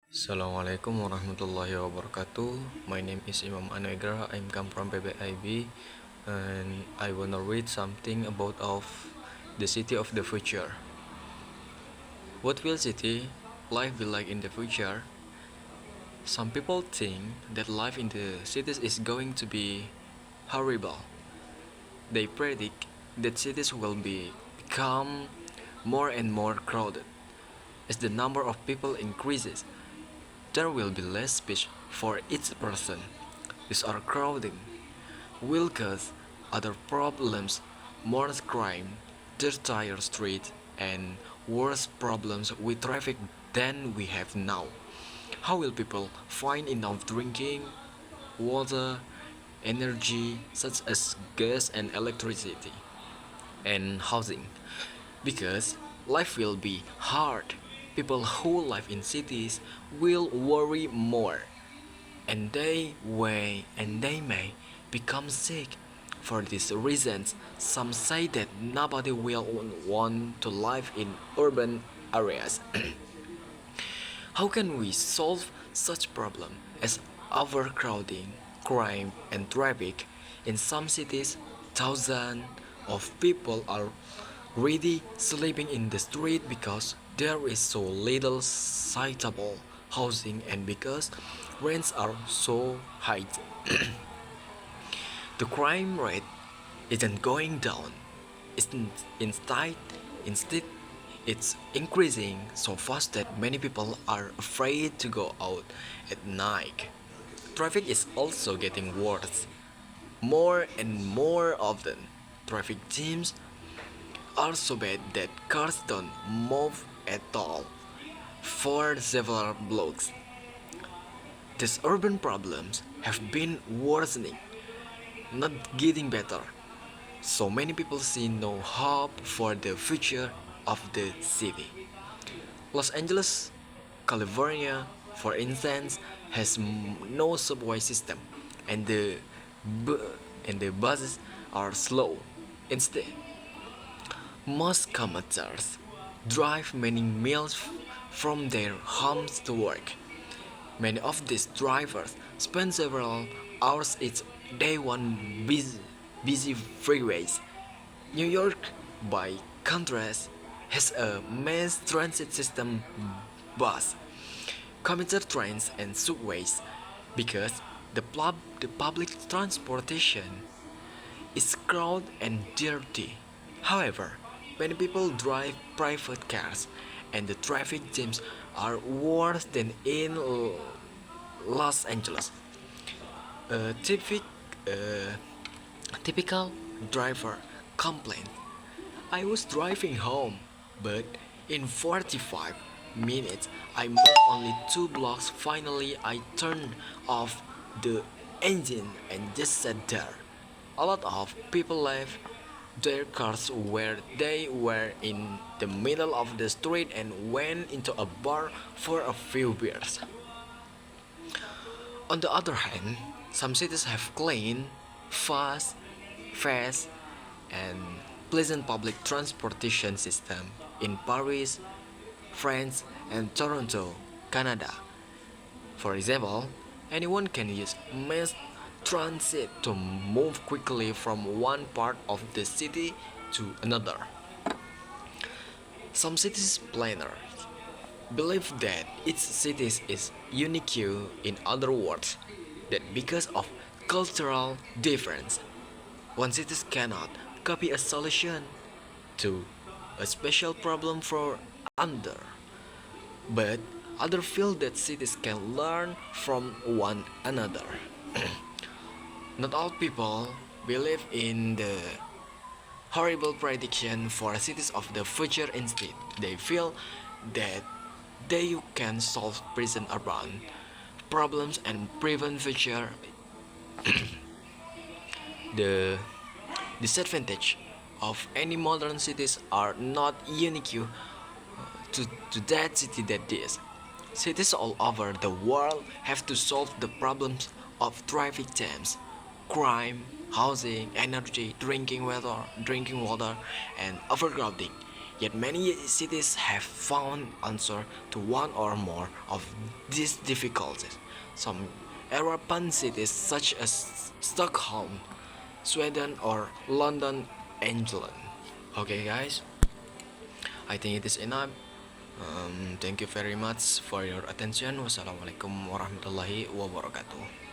Assalamualaikum warahmatullahi wabarakatuh. My name is Imam Anuegra. I'm come from PBIB, and I wanna read something about of the city of the future. What will city life be like in the future? Some people think that life in the cities is going to be horrible. They predict that cities will become more and more crowded as the number of people increases. There will be less space for each person. This overcrowding will cause other problems, more crime, dirtier streets, and worse problems with traffic than we have now. How will people find enough drinking, water, energy such as gas and electricity, and housing? Because life will be hard. People who live in cities will worry more and they may become sick. For these reasons, some say that nobody will want to live in urban areas. How can we solve such problem as overcrowding, crime and traffic? In some cities, thousands of people are already sleeping in the street because there is so little suitable housing and because rents are so high. The crime rate isn't going down. Instead, instead, it's increasing so fast that many people are afraid to go out at night. Traffic is also getting worse. More and more often, traffic jams are so bad that cars don't move at all for several blocks. These urban problems have been worsening, not getting better. So many people see no hope for the future of the city. Los Angeles, California, for instance, has no subway system, and bu- the buses are slow. Instead, most commuters drive many miles from their homes to work. Many of these drivers spend several hours each day on busy freeways. New York, by contrast, has a mass transit system, bus, commuter trains, and subways because the public transportation is crowded and dirty. However, many people drive private cars, and the traffic jams are worse than in Los Angeles. A typical driver complained, I was driving home, but in 45 minutes I moved only 2 blocks. Finally, I turned off the engine and just sat there. A lot of people left their cars where they were in the middle of the street and went into a bar for a few beers. On the other hand, some cities have clean, fast, fast, and pleasant public transportation system in Paris, France, and Toronto, Canada. For example, anyone can use mass transit to move quickly from one part of the city to another. Some cities planners believe that each city is unique in other words, that because of cultural difference, one city cannot copy a solution to a special problem for another, but others feel that cities can learn from one another. Not all people believe in the horrible prediction for cities of the future. Instead, they feel that they can solve present urban problems and prevent future. The disadvantage of any modern cities are not unique to that city that is. Cities all over the world have to solve the problems of traffic jams, crime, housing, energy, drinking water, and overcrowding. Yet many cities have found answer to one or more of these difficulties. Some European cities such as Stockholm, Sweden or London, England. Okay guys, I think it is enough. Thank you very much for your attention. Wassalamualaikum warahmatullahi wabarakatuh.